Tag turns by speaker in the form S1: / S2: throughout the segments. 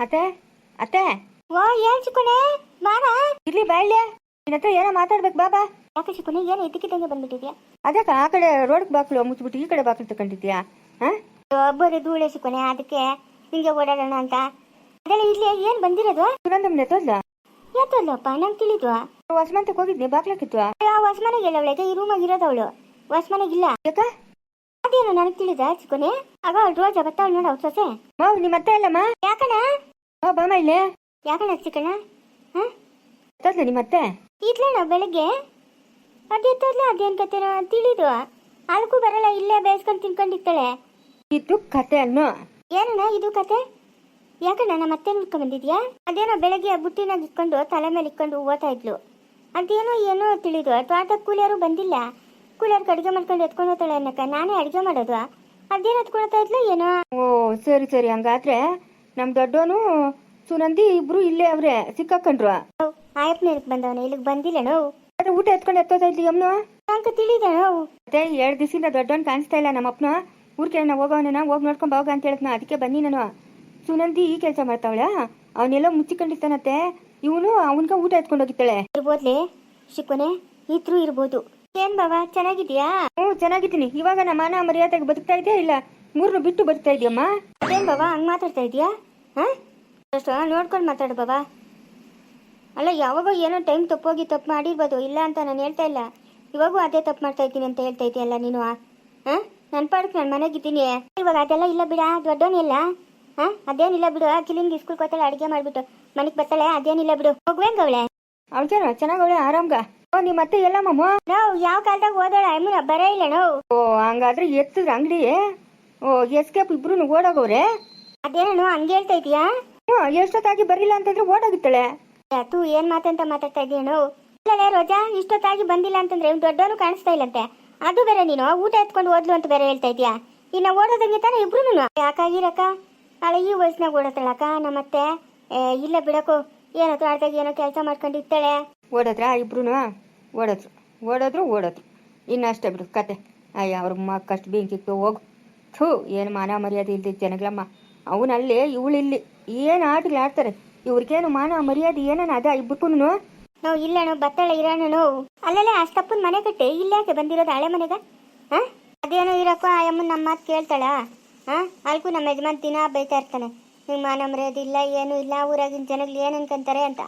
S1: ಅತ್ತೆ ಅತ್ತೆ
S2: ವಾ ಏನ್ ಚಿಕ್ಕುನೆ ಬಾರ
S1: ಇರ್ಲಿ ಬಾಯ್ಲೆ ನಿನ್ನ ಹತ್ರ ಏನೋ ಮಾತಾಡ್ಬೇಕು ಬಾಬಾ.
S2: ಯಾಕೆ ಚಿಕ್ಕುನೆ ಏನು ಇದ್ದಕ್ಕಿದ್ದಂಗೆ ಬಂದ್ಬಿಟ್ಟಿದ್ಯಾ?
S1: ಅದಕ್ಕೆ ಆ ಕಡೆ ರೋಡ್ ಬಾಕ್ಲು ಮುಚ್ಚಿಬಿಟ್ಟು ಈ ಕಡೆ ಬಾಕ್ಲು ತಗೊಂಡಿದ್ಯಾ?
S2: ಬರೀ ಧೂಳೆ ಚಿಕ್ಕುನೆ, ಅದಕ್ಕೆ ಹಿಂಗೆ ಓಡಾಡೋಣ ಅಂತ. ಅದೆಲ್ಲ ಇಲ್ಲಿ ಏನ್ ಬಂದಿರೋದು?
S1: ಸುನಂದಮ್ಮನೆ ತೋದ್ಲ
S2: ಯಾತಲ್ಲಪ್ಪ ನಂಗೆ ತಿಳಿದ್ವಾ?
S1: ಹೊಸ್ಮಂತಕ್ಕೆ ಹೋಗಿದ್ನಿ ಬಾಕ್ಲಾಕಿತ್ವಾ?
S2: ಹೊಸ್ಮನೆಗೆ ಎಲ್ಲ ಅವಳಿಗೆ ಈ ರೂಮಾಗಿ ಇರೋದವಳು ಹೊಸ್ಮನೆಗಿಲ್ಲ.
S1: ಯಾಕ
S2: ಅದೇನು ನನಗೆ ತಿಳಿದ ಚಿಕ್ಕುನೆ? ಆಗ ಅವಳು ರೋಜ ಬರ್ತಾವಳು ನೋಡ ಅವ್ರ ಸೊಸೆ.
S1: ಮಾವ್ ನಿಮ್ಮ ಅತ್ತೆ ಅಲ್ಲಮ್ಮ?
S2: ಯಾಕಣ
S1: ಬಾಮ ಇಲ್ಲೇ
S2: ಯಾಕಣ ಚಿಕ್ಕಣ್ಣ?
S1: ತೋದ್ಲ ನಿಮ್ಮ ಅತ್ತೆ
S2: ಇದ್ಲೇಣ ಬೆಳಗ್ಗೆ ಅದೇತಲ್ಲ ಅದೇನ್ ಕತೆನೋ ತಿಳಿದ್ವಾ? ಅದಕ್ಕೂ ಬರಲ್ಲ, ಇಲ್ಲೇ ಬೇಯಿಸ್ಕೊಂಡು ತಿನ್ಕೊಂಡಿರ್ತಾಳೆ.
S1: ಇದು ಕತೆ ಅನ್ನೋ.
S2: ಏನಣ್ಣ ಇದು ಕತೆ? ಯಾಕಣ್ಣ ನಮ್ಮ ಅತ್ತೆ ನೋಡ್ಕೊಂಡ್ ಬಂದಿದ್ಯಾ? ಅದೇನೋ ಬೆಳಗ್ಗೆ ಬುಟ್ಟಿನಾಗ ಇಟ್ಕೊಂಡು ತಲೆ ಮೇಲೆ ಇಟ್ಕೊಂಡು ಓದ್ತಾ ಇದ್ಲು. ಅದೇನೋ ಏನೋ ತಿಳಿದು ತೋಟಕ್ಕೆ ಕೂಲಿಯರು ಬಂದಿಲ್ಲ, ಕೂಲಿಯರ್ಗೆ ಅಡುಗೆ ಮಾಡ್ಕೊಂಡು ಎತ್ಕೊಂಡು ಹೋಗ್ತಾಳೆ ಅನ್ನಕ್ಕ ನಾನೇ ಅಡುಗೆ ಮಾಡೋದು. ಅದೇನು ಎತ್ಕೊಳ್ತಾ ಇದ್ಲು ಏನೋ.
S1: ಓ ಸರಿ ಸರಿ, ಹಂಗಾದ್ರೆ ನಮ್ ದೊಡ್ಡವನು ಸುನಂದಿ ಇಬ್ರು ಇಲ್ಲೇ ಅವ್ರೆ ಸಿಕ್ಕಾಕೊಂಡ್ರು.
S2: ಆಯಪ್ಪನ ಬಂದವನ ಇಲ್ಲಿಗೆ ಬಂದಿಲ್ಲಣೋ.
S1: ಊಟ ಎತ್ಕೊಂಡು ಎತ್ತೋತಾ ಇದ್ಲಿ ಅಮ್ಮನು
S2: ಅಂಕ ತಿಳಿದಣೋ.
S1: ಮತ್ತೆ 2 ದಿವಸದಿಂದ ದೊಡ್ಡವನ್ ಕಾಣಿಸ್ತಾ ಇಲ್ಲ. ನಮ್ಮ ಅಪ್ಪನ ಊರ್ಕೆ ಹೋಗೋವನ ಹೋಗಿ ನೋಡ್ಕೊಂಡ್ ಹೋಗ ಅಂತ ಹೇಳಿದ್ನ, ಅದಕ್ಕೆ ಬನ್ನಿ ನಾನು. ಸುನಂದಿ ಈ ಕೆಲಸ ಮಾಡ್ತಾವಳ, ಅವನ್ನೆಲ್ಲ ಮುಚ್ಚಿಕೊಂಡಿರ್ತಾನತ್ತೆ. ಇವನು ಅವನ್ಗ ಊಟ ಎತ್ಕೊಂಡು ಹೋಗಿತ್ತಾಳೆ.
S2: ಇರ್ಬೋದ್ಲಿ ಶಿಕ್ಕುನೆ, ಇದ್ರು ಇರ್ಬೋದು. ಏನ್ ಬಾವ ಚೆನ್ನಾಗಿದ್ಯಾ?
S1: ಚೆನ್ನಾಗಿದ್ದೀನಿ. ಇವಾಗ ನಮ್ಮ ಮಾನ ಮರ್ಯಾದೆಗೆ ಬದುಕ್ತಾ ಇದೆಯಾ ಇಲ್ಲ ಮೂರ್ನು ಬಿಟ್ಟು ಬದುಕ್ತಾ ಇದೆಯಮ್ಮ?
S2: ಏನ್ ಬಾವ ಹಂಗ್ ಮಾತಾಡ್ತಾ ಇದೀಯಾ? ಅಷ್ಟು ನೋಡ್ಕೊಂಡು ಮಾತಾಡು ಬಾವ. ಅಲ್ಲ ಯಾವಾಗ ಏನೋ ಟೈಮ್ ತಪ್ಪೋಗಿ ತಪ್ಪು ಮಾಡಿರ್ಬೋದು, ಇಲ್ಲ ಅಂತ ನಾನು ಹೇಳ್ತಾ ಇಲ್ಲ. ಇವಾಗೂ ಅದೇ ತಪ್ಪು ಮಾಡ್ತಾ ಇದ್ದೀನಿ ಅಂತ ಹೇಳ್ತಾ ಇದೆಯಲ್ಲ ನೀನು. ನನ್ನ ಪಾಡಕ್ಕೆ ನಾನು ಮನೆಗಿದ್ದೀನಿ. ಇವಾಗ ಅದೆಲ್ಲ ಇಲ್ಲ ಬಿಡ, ದೊಡ್ಡವನಿಲ್ಲ. ಅದೇನಿಲ್ಲ ಬಿಡು. ಕಿಲಿಂಗ್ ಸ್ಕೂಲ್ ಕೋತಾಳೆ, ಅಡುಗೆ ಮಾಡ್ಬಿಟ್ಟು ಮನೆಗೆ ಬರ್ತಾಳೆ, ಅದೇನಿಲ್ಲ ಬಿಡು. ಹೋಗ್ಬೇಂಗ ಅವಳೆ
S1: ಅವಳೇನೋ ಚೆನ್ನಾಗವಳೆ ಆರಾಮ್ಗ. ನಿಮ್ಮ ಅತ್ತೆ ಎಲ್ಲ ಮಮ್ಮ
S2: ನಾವು ಯಾವ ಕಾಲದಾಗ ಓದಾಳ ಅಮ್ಮನ ಬರೇ ಇಲ್ಲ ನಾವು.
S1: ಹಂಗಾದ್ರೆ ಎತ್ತಿದ್ರ ಅಂಗಡಿ ಎಸ್ಕೇಪ್ ಇಬ್ರು ಓಡೋಗವ್ರೆ.
S2: ಅದೇನೋ ಹಂಗೆ ಹೇಳ್ತಾ ಇದೀಯಾ?
S1: ಎಷ್ಟೊತ್ತಾಗಿ ಬರಿಲ್ಲ ಅಂತಂದ್ರೆ ಓಡೋಗುತ್ತಾಳೆ.
S2: ತೂ ಏನ್ ಮಾತಂತ ಮಾತಾಡ್ತಾ ಇದೀಯನು? ಇಲ್ಲ ರೋಜಾ, ಇಷ್ಟೊತ್ತಾಗಿ ಬಂದಿಲ್ಲ ಅಂತಂದ್ರೆ ದೊಡ್ಡವನು ಕಾಣಿಸ್ತಾ ಇಲ್ಲಂತೆ. ಅದು ಬೇರೆ ನೀನು ಊಟ ಎತ್ಕೊಂಡು ಓದ್ಲು ಅಂತ ಬೇರೆ ಹೇಳ್ತಾ ಇದೀಯಾ. ಇನ್ನ ಓಡೋದಂಗೆ ತಾನೆ ಇಬ್ರು. ಯಾಕಾಗಿರಕ್ಕ ಅಲ್ಲ ಈ ವಯಸ್ಸಿನಾಗ ಓಡೋತಾಳಕ್ಕ ನಮ್ಮತ್ತೆ? ಇಲ್ಲ ಬಿಡಕು, ಏನೋ ಆಡ್ದಾಗ ಏನೋ ಕೆಲಸ ಮಾಡ್ಕೊಂಡಿರ್ತಾಳೆ.
S1: ಓಡೋದ್ರ ಇಬ್ರು ಓಡೋದ್ರು ಇನ್ನಷ್ಟೇ ಬಿಡು ಕತೆ. ಅಯ್ಯ ಅವ್ರ ಮಕ್ಕಷ್ಟು ಬೆಂಕಿತ್ತು ಹೋಗು. ಥೂ ಏನು ಮಾನ ಮರ್ಯಾದೆ ಇಲ್ದಿದ್ದ ಜನಗಳಮ್ಮ. ಅವನಲ್ಲಿ ಇವಳಿಲ್ಲಿ ಏನು ಆಟಗಳು ಆಡ್ತಾರೆ. ಇವ್ರಿಗೇನು ಮಾನ ಮರ್ಯಾದೆ ಏನನ ಅದ ಇಬ್ಬಕ್ಕೂ.
S2: ನಾವು ಇಲ್ಲಣ್ಣ ಬತ್ತಾಳೆ ಇರೋಣ. ಅಲ್ಲಲ್ಲೇ ಅಷ್ಟಪ್ಪನ ಮನೆ ಕಟ್ಟಿ ಇಲ್ಲಾಕೆ ಬಂದಿರೋದು ಹಳೆ ಮನೆಗ? ಅದೇನೋ ಇರಕ್ಕೋ ಆ ಅಮ್ಮನ ನಮ್ಮ ಮಾತು ಕೇಳ್ತಾಳ. ಅಲ್ಗೂ ನಮ್ಮ ಯಜಮಾನ್ ದಿನ ಬೈತಾ ಇರ್ತಾನೆ, ಹಿಂಗೆ ಮಾನ ಮರ್ಯಾದೆ ಇಲ್ಲ ಏನೂ ಇಲ್ಲ, ಊರಾಗಿನ ಜನಗಳು ಏನು ಅನ್ಕೊಂತಾರೆ ಅಂತ.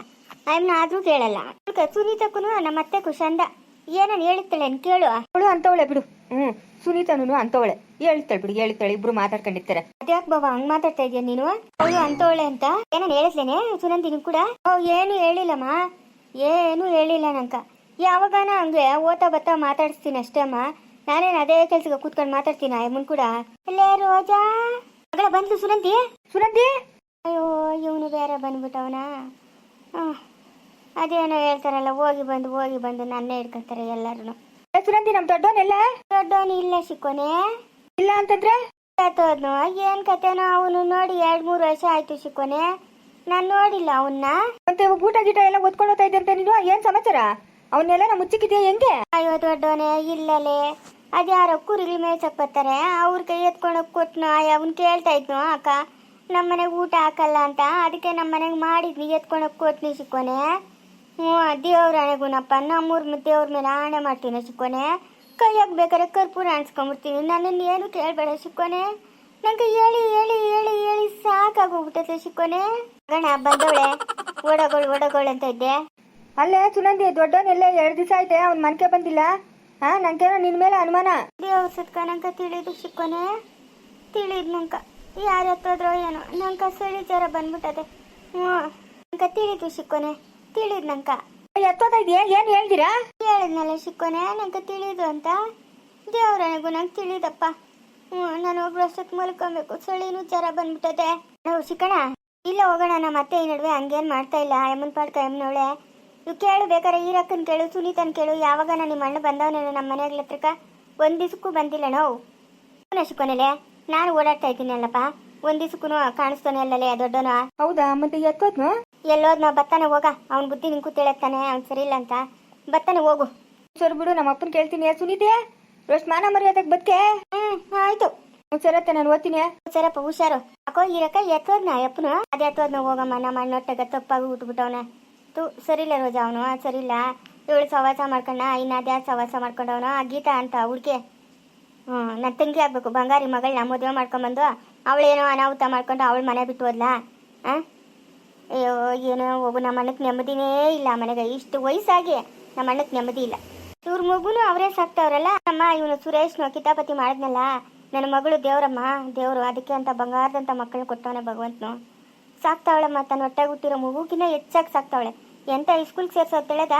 S2: ಅಮ್ಮನ ಆದ್ರೂ ಕೇಳಲ್ಲ. ಸುನೀತಕ್ಕೂ ನಮ್ಮ ಅತ್ತೆ ಖುಷಂದ ಏನನ್ ಹೇಳಿರ್ತಾಳೆ ಅಂತ ಕೇಳು.
S1: ಅವಳು ಅಂತವಳೆ ಬಿಡು. ಸುನೀತನು ಅಂತವಳೆ ಹೇಳ್ತಾಳೆ ಬಿಡು, ಹೇಳ್ತಾಳೆ. ಇಬ್ರು ಮಾತಾಡ್ಕೊಂಡಿರ್ತಾರೆ.
S2: ಅದ್ಯಾಕೆ ಬಾಬಾ ಹಂಗ್ ಮಾತಾಡ್ತಾ ಇದೀಯ ನೀನು? ಅವಳು ಅಂತವಳೆ ಅಂತ ಏನನ್ ಹೇಳಿದ್ಲೇನೆ ಸುನಂದಿನಿ ಕೂಡ? ಏನು ಹೇಳಿಲ್ಲಮ್ಮ, ಏನು ಹೇಳಿಲ್ಲ ನಂಕ. ಯಾವಾಗಾನ ಹಂಗೆ ಓತಾ ಬತ್ತಾ ಮಾತಾಡಿಸ್ತೀನಿ ಅಷ್ಟೇ ಅಮ್ಮ. ನಾನೇನು ಅದೇ ಕೆಲ್ಸಕ್ಕೆ ಕೂತ್ಕೊಂಡು ಮಾತಾಡ್ತೀನಿ ಅಮ್ಮನ್ ಕೂಡ. ಅಲ್ಲೇ ರೋಜಾ ಮಗಳ ಬಂದ್ಲು ಸುನಂದಿ. ಅಯ್ಯೋ ಇವನು ಬೇರೆ ಬಂದ್ಬಿಟ್ಟವನ. ಅದೇನೋ ಹೇಳ್ತಾರಲ್ಲ, ಹೋಗಿ ಬಂದು ನನ್ನೇ ಹಿಡ್ಕೊತಾರೆ ಎಲ್ಲರೂ.
S1: ಸುನಂದಿ ನಮ್
S2: ದೊಡ್ಡವನು ಇಲ್ಲ ಶಿಕ್ಕೋನೆ.
S1: ಇಲ್ಲ ಅಂತಂದ್ರೆ
S2: ಹೋದ್ನು. ಏನ್ ಕತೆನೋ ಅವನು ನೋಡಿ 2-3 ವರ್ಷ ಆಯ್ತು ಶಿಕ್ಕೋನೆ, ನಾನ್ ನೋಡಿಲ್ಲ ಅವನ್ನ.
S1: ಮತ್ತೆ ಊಟ ಗೀಟ ಎಲ್ಲ ಓದ್ಕೊಂಡು ಹೋಗ್ತಾ ಇದ್ದಂತೆ ನೀನು. ಏನ್ ಸಮಾಚಾರ? ಅವನ್ನೆಲ್ಲ ನಾ ಮುಚ್ಚಿಕ್ಕಿದ್ಯಾ ಹೆಂಗೆ?
S2: ಅಯ್ಯೋ ದೊಡ್ಡವನೇ ಇಲ್ಲಲೇ, ಅದ್ಯಾರೋ ಕುರಿಗಳು ಮೇಯ್ಸಕ್ ಬರ್ತಾರೆ, ಅವ್ರ ಕೈ ಎತ್ಕೊಂಡೋಗಿ ಕೊಟ್ನು. ಅವನ್ ಕೇಳ್ತಾ ಇದ್ನು ಅಕ್ಕ ನಮ್ಮನೆಗೆ ಊಟ ಹಾಕಲ್ಲ ಅಂತ, ಅದಕ್ಕೆ ನಮ್ಮನೆಗೆ ಮಾಡಿದ್ನಿ, ಎತ್ಕೊಂಡೋಗಿ ಕೊಟ್ನಿ ಶಿಕ್ಕೋನೆ. ದೇವ್ರ ಹಣೆಗುನಪ್ಪ, ನಮ್ಮೂರ್ ದೇವ್ರ ಮೇಲೆ ಆಣೆ ಮಾಡ್ತೀನಿ ಶಿಕ್ಕೋನೆ. ಕೈಯಾಗ ಬೇಕಾದ್ರೆ ಕರ್ಪೂರ ಅನ್ಸ್ಕೊಂಡ್ಬಿಡ್ತೀನಿ. ನನ್ನನ್ನು ಏನು ಕೇಳಬೇಡ ಶಿಕ್ಕೋನೆ. ನಂಗೆ ಹೇಳಿ ಸಾಕಾಗೋಗ್ಬಿಟ್ಟೈತೆ ಶಿಕ್ಕೋನೆ. ಗಣ ಬಂದವಳೆ ಓಡಗೋಳು ಅಂತ ಇದ್ದೆ.
S1: ಅಲ್ಲೇ ಸುನಂದಿ ದೊಡ್ಡವನೆಲ್ಲ 2 ದಿವಸ ಆಯ್ತೆ ಅವ್ನ ಮನ್ಕೆ ಬಂದಿಲ್ಲ. ನಂಗೇನೋ ನಿನ್ ಮೇಲೆ ಅನುಮಾನ.
S2: ದೇವ್ರ ಸತ್ಕ ನಂಕ ತಿಳಿದು ಶಿಕ್ಕೋನೆ, ತಿಳಿದ್ ನಂಕ ಯಾರು ಎತ್ತೋದ್ರೋ ಏನೋ, ನಂಕ ಸಳಿ ಜ್ವರ ಬಂದ್ಬಿಟ್ಟದೆ. ನಂಕ ತಿಳಿದು ಶಿಕ್ಕೋನೆ, ತಿಳಿದ್ ನಂಕ.
S1: ಎತ್ತೋದ ಇದೆಯಾ? ಏನ್ ಹೇಳ್ದಿರಾ?
S2: ಹೇಳಿದ್ನಲ್ಲ ಶಿಕ್ಕೋನೆ ನಂಕ ತಿಳಿದು ಅಂತ. ದೇವ್ರನಿಗೂ ನಂಗೆ ತಿಳಿದಪ್ಪ. ನಾನು ಒಬ್ರು ಅಷ್ಟಕ್ಕೆ ಮಲ್ಕೊಬೇಕು, ಸಳಿನೂ ಜ್ವರ ಬಂದ್ಬಿಟ್ಟದೆ. ನಾವು ಶಿಕ್ಕಣ ಇಲ್ಲ ಹೋಗೋಣ. ನಮ್ಮ ಅತ್ತೆ ಈ ನಡುವೆ ಹಂಗೇನು ಮಾಡ್ತಾ ಇಲ್ಲ. ಅಮ್ಮನ ಪಾಡ್ಕ ಅಮ್ಮನವಳೆ. ಇವು ಕೇಳು ಬೇಕಾರೆ ಈರಕ್ಕನ್ ಕೇಳು, ಸುನೀತನ್ ಕೇಳು. ಯಾವಾಗ ನಿಮ್ಮ ಅಣ್ಣ ಬಂದವನೇನೋ ನಮ್ಮ ಮನೆಗಳ ಹತ್ರಕ್ಕ 1 ದಿವಸಕ್ಕೂ ಬಂದಿಲ್ಲ ನಾವು ಶಿಕ್ಕೋನೆಲೆ. ನಾನು ಓಡಾಡ್ತಾ ಇದ್ದೀನಿ ಅಲ್ಲಪ್ಪ, 1 ದಿವಸಕ್ಕೂ ಕಾಣಿಸ್ತಾನೆ ಅಲ್ಲಲೇ ದೊಡ್ಡನ.
S1: ಹೌದಾ? ಮತ್ತೆ ಎತ್ತೋದ್ನು
S2: ಎಲ್ಲೋದ್ನ ಬತ್ತಾನೆ ಹೋಗ. ಅವ್ನ ಬುದ್ಧಿ ನಿಂಗೂ ತಿಳತ್ತಾನೆ, ಅವ್ನು ಸರಿ ಇಲ್ಲ ಅಂತ. ಬತ್ತಾನೆ ಹೋಗು.
S1: ಸರಿ ಬಿಡು, ನಮ್ಮ ಅಪ್ಪನ ಕೇಳ್ತೀನಿ. ಸುನೀತೆ ರೋಸ್ಟ್ ಮಾನ ಮರ್ಯಾದಕ್ಕೆ ಬದುಕೆ.
S2: ಆಯ್ತು.
S1: ಸರತ್ತೆ ನಾನು ಓದ್ತೀನಿ.
S2: ಸರಪ್ಪ ಹುಷಾರು. ಅಕ್ಕೋ ಈರಕ್ಕ ಎತ್ತೋದ್ನ ಅಪ್ಪನು ಅದೇ ಎತ್ತೋದ್ನ ಹೋಗಮ್ಮ. ನಮ್ಮ ಅಣ್ಣೊಟ್ಟಗ ತಪ್ಪಾಗಿ ಉಟ್ಬಿಟ್ಟವನ. ಸರಿಲ್ಲ ರೋಜಾ ಅವನು ಸರಿಲ್ಲ. ಇವಳು ಸವಾಸ ಮಾಡ್ಕೊಂಡ ಇನ್ನು ಅದ್ಯಾರು ಸವಾಸ ಮಾಡ್ಕೊಂಡವನು ಆ ಗೀತಾ ಅಂತ ಹುಡ್ಕೆ. ನನ್ನ ತಂಗಿ ಆಗ್ಬೇಕು ಬಂಗಾರಿ ಮಗಳನ್ನ ಮದುವೆ ಮಾಡ್ಕೊಂಬಂದು ಅವಳೇನೋ ಅನಾಹುತ ಮಾಡ್ಕೊಂಡು ಅವಳು ಮನೆ ಬಿಟ್ಟು ಹೋದ್ಲಾ. ಅಯ್ಯೋ ಏನೋ ಹೋಗು. ನಮ್ಮ ಅಣ್ಣಕ್ಕೆ ನೆಮ್ಮದಿನೇ ಇಲ್ಲ ಮನೆಗೆ. ಇಷ್ಟು ವಯಸ್ಸಾಗಿ ನಮ್ಮ ಅಣ್ಣಕ್ಕೆ ನೆಮ್ಮದಿ ಇಲ್ಲ. ಇವ್ರ ಮಗುನು ಅವರೇ ಸಾಕ್ತವ್ರಲ್ಲ. ಅಮ್ಮ ಇವನು ಸುರೇಶ್ನು ಕಿತಾಪತಿ ಮಾಡಿದ್ನಲ್ಲ. ನನ್ನ ಮಗಳು ದೇವ್ರಮ್ಮ ದೇವರು. ಅದಕ್ಕೆ ಅಂತ ಬಂಗಾರದಂಥ ಮಕ್ಕಳನ್ನ ಕೊಟ್ಟವನೆ ಭಗವಂತನು. ಸಾಕ್ತಾವಳಮ್ಮ ತನ್ನ ಹೊಟ್ಟೆಗೆ ಹುಟ್ಟಿರೋ ಮಗುಗಿನ್ನ ಹೆಚ್ಚಾಗಿ ಸಾಕ್ತಾವಳೆ. ಎಂಥ ಸ್ಕೂಲ್ಗೆ ಸೇರ್ಸೋದು ತಿಳಿದ?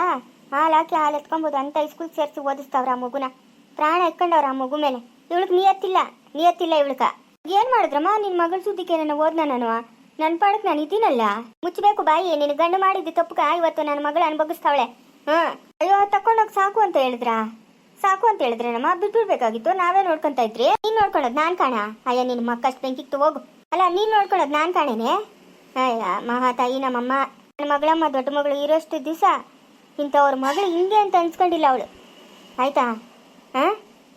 S2: ಹಾಲು ಹಾಕಿ ಹಾಲು ಎತ್ಕೊಬೋದು ಅಂತ ಸ್ಕೂಲ್ಗೆ ಸೇರಿಸಿ ಓದಿಸ್ತಾವ್ರ ಆ ಮಗುನ. ಪ್ರಾಣ ಎತ್ಕೊಂಡವ್ರ ಆ ಮಗು ಮೇಲೆ. ಇವಳಿಗೆ ನಿಯತ್ತಿಲ್ಲ ಇವಳ್ಕ. ಏನು ಮಾಡಿದ್ರಮ್ಮ ನಿನ್ನ ಮಗಳ ಸುದ್ದಿಗೆ ನನ್ನ ಓದ್ನ ನಾನು. ನನ್ನ ಪಾಡಕ್ಕೆ ನಾನು ಇದ್ದೀನಲ್ಲ. ಮುಚ್ಚಬೇಕು ಬಾಯಿ. ನಿನ್ನ ಗಂಡು ಮಾಡಿದ್ದು ತಪ್ಪುಕ ಇವತ್ತು ನನ್ನ ಮಗಳು ಅನುಭವಿಸ್ತಾವಳೆ. ಅಯ್ಯೋ ತಕೊಂಡೋಗಿ ಸಾಕು ಅಂತ ಹೇಳಿದ್ರೇನಮ್ಮ. ಬಿಟ್ಬಿಡ್ಬೇಕಾಗಿತ್ತು. ನಾವೇ ನೋಡ್ಕೊಂತ ಇದ್ರಿ. ನೀನ್ ನೋಡ್ಕೊಳ್ಳೋದು ನಾನ್ ಕಾಣ. ಅಯ್ಯ ನಿನ್ನ ಮಕ್ಕಷ್ಟು ಬೆಂಕಿತ್ತು ಹೋಗು. ಅಲ್ಲ ನೀನ್ ನೋಡ್ಕೊಳ್ಳೋದು ನಾನ್ ಕಾಣೇನೆ. ಅಯ್ಯ ಮಹಾ ತಾಯಿ ನಮ್ಮಮ್ಮ. ನನ್ನ ಮಗಳಮ್ಮ ದೊಡ್ಡ ಮಗಳು ಇರೋಷ್ಟು ದಿವಸ ಇಂಥವ್ರ ಮಗಳು ಹಿಂಗೆ ಅಂತ ಅನ್ಸ್ಕೊಂಡಿಲ್ಲ ಅವಳು. ಆಯ್ತಾ?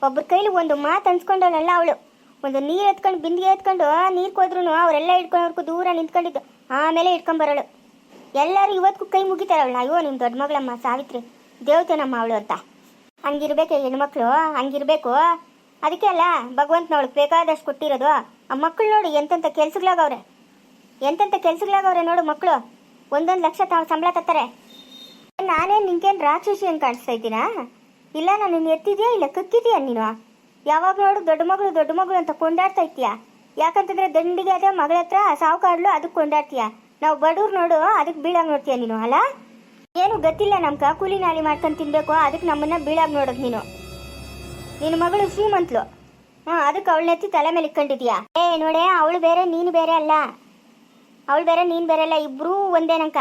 S2: ಒಬ್ಬರ ಕೈಲಿ ಒಂದು ಮಾತು ಅನ್ಸ್ಕೊಂಡವಳಲ್ಲ ಅವಳು. ಒಂದು ನೀರು ಎತ್ಕೊಂಡು ಬಿಂದಿಗೆ ಎತ್ಕೊಂಡು ನೀರು ಕೋದ್ರೂ ಅವರೆಲ್ಲ ಇಟ್ಕೊಂಡವ್ರಿಗೂ ದೂರ ನಿಂತ್ಕೊಂಡಿದ್ದು ಆಮೇಲೆ ಇಟ್ಕೊಂಬರೋಳು. ಎಲ್ಲರೂ ಇವತ್ತಿಗೂ ಕೈ ಮುಗಿತಾರೆ ಅವಳನ್ನ. ಅಯ್ಯೋ ನಿಮ್ಮ ದೊಡ್ಡ ಮಗಳಮ್ಮ ಸಾವಿತ್ರಿ ದೇವತೆನಮ್ಮ ಅವಳು ಅಂತ. ಹಂಗಿರ್ಬೇಕು ಹೆಣ್ಮಕ್ಳು, ಹಂಗಿರ್ಬೇಕು. ಅದಕ್ಕೆ ಅಲ್ಲ ಭಗವಂತನವಳಿಗೆ ಬೇಕಾದಷ್ಟು ಕೊಟ್ಟಿರೋದು. ಆ ಮಕ್ಕಳು ನೋಡು ಎಂತೆಂಥ ಕೆಲ್ಸಗಳಾಗವ್ರೆ ನೋಡು ಮಕ್ಕಳು. 1 ಲಕ್ಷ ತಾವು ಸಂಬಳ ತತ್ತಾರೆ. ನಾನೇನು ನಿಂಗೇನು ರಾಕ್ಷಸಿ ಅಂತ ಕಾಣಿಸ್ತಾ ಇದ್ದೀನಾ? ಇಲ್ಲ ನಾನು ಎತ್ತಿದ್ಯಾ ಇಲ್ಲ ಕಕ್ಕಿದ್ಯಾ ನೀನು? ಯಾವಾಗ ನೋಡು ದೊಡ್ಡ ಮಗಳು ಅಂತ ಕೊಂಡಾಡ್ತಾ ಇರ್ತೀಯ. ಯಾಕಂತಂದ್ರೆ ದಂಡಿಗೆ ಅದೇ ಮಗಳ ಹತ್ರ ಸಾವುಕಾಡ್ಲು ಅದಕ್ಕೆ ಕೊಂಡಾಡ್ತೀಯ. ನಾವು ಬಡವ್ರು ನೋಡು ಅದಕ್ಕೆ ಬೀಳಾಗಿ ನೋಡ್ತೀಯ ನೀನು. ಅಲ್ಲ ಏನು ಗೊತ್ತಿಲ್ಲ ನಮ್ಗೆ. ಕೂಲಿ ನಾಲಿ ಮಾಡ್ಕೊಂಡು ತಿನ್ಬೇಕು ಅದಕ್ಕೆ ನಮ್ಮನ್ನ ಬೀಳಾಗಿ ನೋಡೋದು ನೀನು. ನಿನ್ನ ಮಗಳು ಶ್ರೀಮಂತ್ಲು. ಅದಕ್ಕೆ ಅವಳನ್ನೆತ್ತಿ ತಲೆ ಮೇಲೆ ಇಟ್ಕೊಂಡಿದ್ಯಾ. ನೋಡೆ ಅವಳು ಬೇರೆ ನೀನು ಬೇರೆ ಅಲ್ಲ. ಇಬ್ರೂ ಒಂದೇನಂಕ.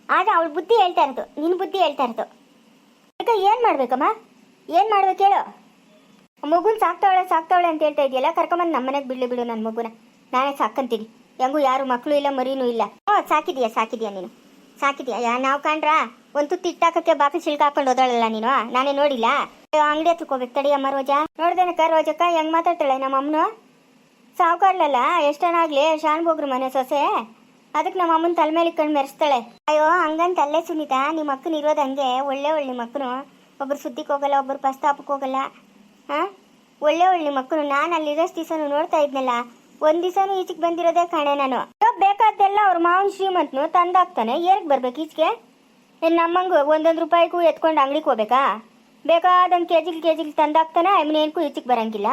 S2: ಆದ್ರೆ ಅವಳು ಬುದ್ಧಿ ಹೇಳ್ತಾ ಇರೋದು ನಿನ್ನ ಬುದ್ಧಿ ಹೇಳ್ತಾ ಇರೋದು. ಅದಕ್ಕೆ ಏನು ಮಾಡ್ಬೇಕಮ್ಮ? ಏನು ಮಾಡ್ಬೇಕು ಹೇಳು? ಮಗುನ ಸಾಕ್ತಾವಳೆ ಅಂತ ಹೇಳ್ತಾ ಇದೆಯಲ್ಲ. ಕರ್ಕೊಂಬಂದು ನಮ್ಮ ಮನೆಗೆ ಬಿಡು ನನ್ನ ಮಗುನ. ನಾನೇ ಸಾಕಂತೀನಿ. ಹೆಂಗೂ ಯಾರು ಮಕ್ಕಳು ಇಲ್ಲ ಮರಿನೂ ಇಲ್ಲ. ಸಾಕಿದ್ಯಾ ನೀನು ಸಾಕಿದ್ಯಾ? ನಾವು ಕಂಡ್ರ ಒಂದು ತುತ್ತು ಇಟ್ಟಾಕಕ್ಕೆ ಬಾಕಿ ಶಿಲ್ಕ ಹಾಕೊಂಡು ಹೋದಳಲ್ಲ ನೀನು. ನಾನೇ ನೋಡಿಲ್ಲ. ಅಂಗಡಿ ಹತ್ರಕ್ಕೆ ಹೋಗ್ಬೇಕು ತಡಿಯಮ್ಮ. ರೋಜಾ ನೋಡ್ದೇನಕ್ಕ ರೋಜಕ್ಕ ಹೆಂಗ್ ಮಾತಾಡ್ತಾಳೆ ನಮ್ಮ ಅಮ್ಮನು. ಸಾವುಕಾರ್ಲಲ್ಲ ಎಷ್ಟನಾಗ್ಲಿ ಶಾನ್ಬೋಗ್ರು ಮನೆ ಸೊಸೆ. ಅದಕ್ಕೆ ನಮ್ಮ ಅಮ್ಮನ ತಲೆ ಮೇಲೆ ಇಟ್ಕೊಂಡು ಮೆರೆಸ್ತಾಳೆ. ಅಯ್ಯೋ ಹಂಗಂತ ಅಲ್ಲೇ ಸುನೀತಾ. ನಿಮ್ಮ ಅಕ್ಕನ ಇರೋದು ಹಂಗೆ. ಒಳ್ಳೆ ನಿಮ್ಮ ಅಕ್ಕನು. ಒಬ್ರು ಸುದ್ದಿಗೆ ಹೋಗಲ್ಲ, ಒಬ್ಬರು ಪ್ರಸ್ತಾಪಕ್ಕೆ ಹೋಗಲ್ಲ. ಒಳ್ಳೆ ನಿಮ್ಮ ಅಕ್ಕನು. ನಾನು ಅಲ್ಲಿರೋಷ್ಟು ದಿವಸನು ನೋಡ್ತಾ ಇದ್ನಲ್ಲ. ಒಂದ್ ದಿವಸನೂ ಈಚೆಗೆ ಬಂದಿರೋದೇ ಕಾಣೆ ನಾನು. ಬೇಕಾದ್ದೆಲ್ಲ ಅವ್ರ ಮಾವನ ಶ್ರೀಮಂತನು ತಂದಾಕ್ತಾನೆ. ಏನಕ್ಕೆ ಬರ್ಬೇಕು ಈಚೆಗೆ? ನಮ್ಮಂಗು 1 ರೂಪಾಯಿಗೂ ಎತ್ಕೊಂಡು ಅಂಗಡಿಗೆ ಹೋಗ್ಬೇಕಾ? ಬೇಕಾದಂಗೆ ಕೆಜಿಗೆ ತಂದಾಕ್ತಾನೆ. ಅವನೇನಕ್ಕೂ ಈಚೆಗೆ ಬರಂಗಿಲ್ಲ.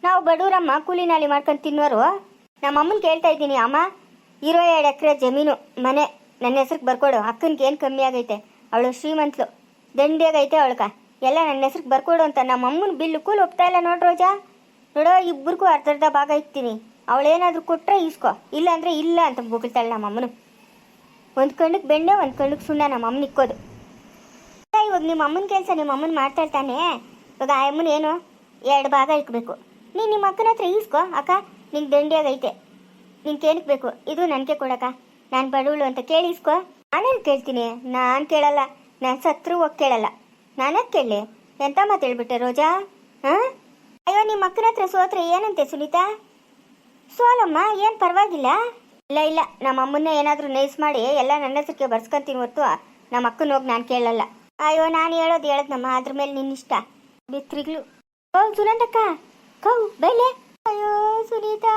S2: ನಾವು ಬಡವ್ರಮ್ಮ ಕೂಲಿ ನಾಲಿ ಮಾಡ್ಕೊಂಡು ತಿನ್ನೋರು. ನಮ್ಮ ಅಮ್ಮನ ಕೇಳ್ತಾ ಇದ್ದೀನಿ, ಅಮ್ಮ ಇರೋ 2 ಎಕರೆ ಜಮೀನು ಮನೆ ನನ್ನ ಹೆಸ್ರಿಗೆ ಬರ್ಕೊಡು. ಅಕ್ಕನಿಗೆ ಏನು ಕಮ್ಮಿ ಆಗೈತೆ? ಅವಳು ಶ್ರೀಮಂತಲು ದಂಡಿಯಾಗೈತೆ ಅವಳ್ಕ. ಎಲ್ಲ ನನ್ನ ಹೆಸ್ರಿಗೆ ಬರ್ಕೊಡು ಅಂತ ನಮ್ಮ ಅಮ್ಮನ ಬಿಲ್ಲು ಕೂಲ್ ಒಪ್ತಾ ಇಲ್ಲ ನೋಡ್ರಿ ರೋಜಾ. ನೋಡೋ ಇಬ್ಬರಿಗೂ ಅರ್ಧ ಭಾಗ ಇಕ್ತೀನಿ. ಅವಳೇನಾದ್ರೂ ಕೊಟ್ಟರೆ ಇಸ್ಕೊ, ಇಲ್ಲ ಅಂದರೆ ಇಲ್ಲ ಅಂತ ಬುಗಿಳ್ತಾಳೆ ನಮ್ಮ ಅಮ್ಮನು. ಒಂದು ಕಣ್ಣಿಗೆ ಬೆಣ್ಣೆ ಒಂದು ಕಣ್ಣಿಗೆ ಸುಣ್ಣ ನಮ್ಮ ಅಮ್ಮನ ಇಕ್ಕೋದು. ಇವಾಗ ನಿಮ್ಮ ಅಮ್ಮನ ಕೆಲಸ ನಿಮ್ಮ ಅಮ್ಮನ ಮಾಡ್ತಾ ಇರ್ತಾನೆ. ಇವಾಗ ಆ ಅಮ್ಮನ ಏನು 2 ಭಾಗ ಇಕ್ಬೇಕು. ನೀನು ನಿಮ್ಮ ಅಕ್ಕನ ಹತ್ರ ಈಸ್ಕೊ. ಅಕ್ಕ ನಿಂಗೆ ದಂಡಿಯಾಗೈತೆ, ನಿಂಗೆ ಏನಕ್ಕೆ ಬೇಕು? ಇದು ನನಗೆ ಕೊಡಕ್ಕ, ನಾನು ಬಡವಳು ಅಂತ ಕೇಳಿ ಇಸ್ಕೊ. ನಾನೇನು ಕೇಳ್ತೀನಿ? ನಾನು ಕೇಳಲ್ಲ. ನಾನು ಸತ್ರು ಹೋಗಿ ಕೇಳಲ್ಲ. ನಾನಕ್ಕೆ ಕೇಳಲಿ? ಎಂತ ಮಾತು ಹೇಳ್ಬಿಟ್ಟೆ ರೋಜಾ? ಅಯ್ಯೋ ನಿಮ್ಮ ಅಕ್ಕನ ಹತ್ರ ಸೋತ್ರೆ ಏನಂತೆ ಸುನೀತಾ? ಸೋಲಮ್ಮ ಏನು ಪರವಾಗಿಲ್ಲ. ಇಲ್ಲ ನಮ್ಮ ಅಮ್ಮನ್ನ ಏನಾದರೂ ನೈಸ್ ಮಾಡಿ ಎಲ್ಲ ನನ್ನ ಹೆಸರಿಗೆ ಬರ್ಸ್ಕೊಂತೀನಿ ಹೊತ್ತು ನಮ್ಮ ಅಕ್ಕನ ಹೋಗಿ ನಾನು ಕೇಳಲ್ಲ. ಅಯ್ಯೋ ನಾನು ಹೇಳದ್ನಮ್ಮ. ಅದ್ರ ಮೇಲೆ ನಿನ್ನಿಷ್ಟ. ಬಿತ್ರಿಗ್ಲು ಸುನಂದಕ್ಕ ಬೈಲೆ. ಅಯ್ಯೋ ಸುನೀತಾ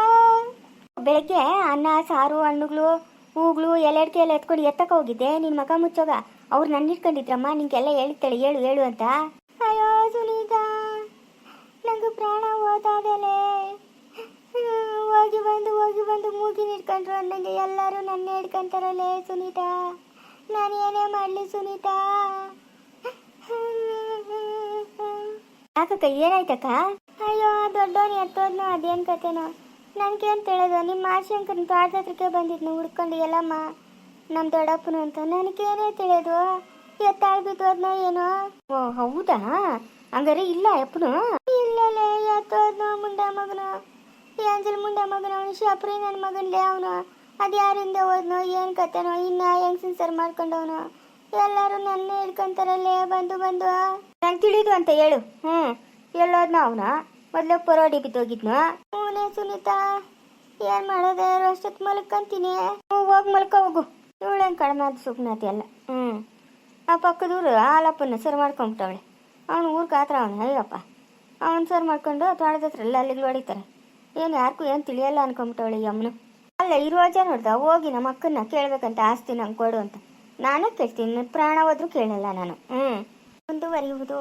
S2: ಬೆಳಗ್ಗೆ ಅನ್ನ ಸಾರು ಹಣ್ಣುಗಳು ಹೂಗಳು ಎಲೆಡ್ಕೆ ಎಲ್ಲ ಎತ್ಕೊಂಡು ಎತ್ತಕ್ಕೆ ಹೋಗಿದ್ದೆ. ನಿನ್ನ ಮಗ ಮುಚ್ಚೋಗ ಅವ್ರು ನನ್ನ ಇಟ್ಕೊಂಡಿದ್ರಮ್ಮ. ನಿಂಗೆಲ್ಲ ಹೇಳಿರ್ತಾಳೆ ಹೇಳು ಅಂತ. ಅಯ್ಯೋ ಸುನೀತಾ ನಂಗೆ ಪ್ರಾಣ ಓದಾದಲೆ. ಹೋಗಿ ಬಂದು ಮೂಗಿನ ಇಟ್ಕೊಂಡ್ರು ಅನ್ನಂಗೆ ಎಲ್ಲರೂ ನನ್ನ ಹಿಡ್ಕೊಂತಾರಲ್ಲೇ ಸುನೀತಾ. ನಾನು ಏನೇ ಮಾಡಲಿ ಸುನೀತಾ? ಯಾಕಕ್ಕ ಏನಾಯ್ತಕ್ಕ? ಅಯ್ಯೋ ದೊಡ್ಡವನು ಎತ್ತೋದ್ನೋ ಅದೇನು ಕತೆನೋ ನನಗೇನು ತಿಳಿದು. ನಿಮ್ಮ ಆಶಂಕರನ ತೋಟದ ಹತ್ರಕ್ಕೆ ಬಂದಿದ್ನು ಹುಡ್ಕೊಂಡು ಎಲ್ಲಮ್ಮ ನಮ್ಮ ದೊಡ್ಡಪ್ಪನು ಅಂತ. ನನಗೇನೇ ತಿಳಿದು ಎತ್ತಾಳು ಬಿದ್ದೋದ್ನೋ ಏನೋ. ಓ ಹೌದಾ? ಹಂಗಾರೆ ಇಲ್ಲ ಅಪ್ಪನು? ಇಲ್ಲಲೇ ಎತ್ತೋದ್ನೋ ಮುಂಡೆ ಮಗನು. ಏಂಜಲ್ ಮುಂಡೆ ಮಗನು. ಅವನು ಶಾಪ್ರಿ ನನ್ನ ಮಗನ್ಲೇ ಅವನು. ಅದು ಯಾರಿಂದ ಹೋದ್ನೋ ಏನು ಕತೆನೋ. ಇನ್ನು ಹೆಂಗ್ ಸಿನ್ಸರ್ ಮಾಡ್ಕೊಂಡವನು. ಎಲ್ಲರೂ ನನ್ನೇ ಹಿಡ್ಕೊಂತಾರಲ್ಲೇ ಬಂದು ನಂಗೆ ತಿಳಿದು ಅಂತ ಹೇಳು. ಎಲ್ಲೋದ್ನೋ ಅವನು? ಮೊದಲು ಪರೋಡಿ ಬಿದ್ದೋಗಿದ್ನು. ಹೂನೇ ಸುನೀತಾ, ಏನು ಮಾಡೋದೆ ಅಷ್ಟೊತ್ತು ಮಲ್ಕೊಂತೀನಿ. ಹೋಗಿ ಮಲ್ಕೊ ಹೋಗು. ಇವಳೇನು ಕಡಿಮೆ ಅದು ಸುಪ್ನಾತಿ ಅಲ್ಲ. ಆ ಪಕ್ಕದೂರು ಹಾಲಪ್ಪನ ಸರ್ ಮಾಡ್ಕೊಂಬಿಟ್ಟವಳೆ. ಅವನು ಊರಿಗೆ ಆತರ ಅವನು. ಅಯ್ಯಪ್ಪ, ಅವನು ಸರ್ ಮಾಡ್ಕೊಂಡು ತೋಟದ ಹತ್ರ ಎಲ್ಲ ಅಲ್ಲಿಗೆ ಹೊಡಿತಾರೆ. ಏನು ಯಾರಿಗೂ ಏನು ತಿಳಿಯಲ್ಲ ಅನ್ಕೊಂಬಿಟ್ಟವಳೆ ಈ ಅಮ್ಮನು. ಅಲ್ಲ ಈ ರೋಜ ನೋಡ್ದ ಹೋಗಿ ನಮ್ಮ ಅಕ್ಕನ್ನ ಕೇಳ್ಬೇಕಂತ ಆಸ್ತಿ ನಂಗೆ ಕೊಡು ಅಂತ. ನಾನೇ ಕೇಳ್ತೀನಿ, ಪ್ರಾಣ ಹೋದ್ರೂ ಕೇಳಲ್ಲ ನಾನು. ಮುಂದುವರಿಯುವುದು.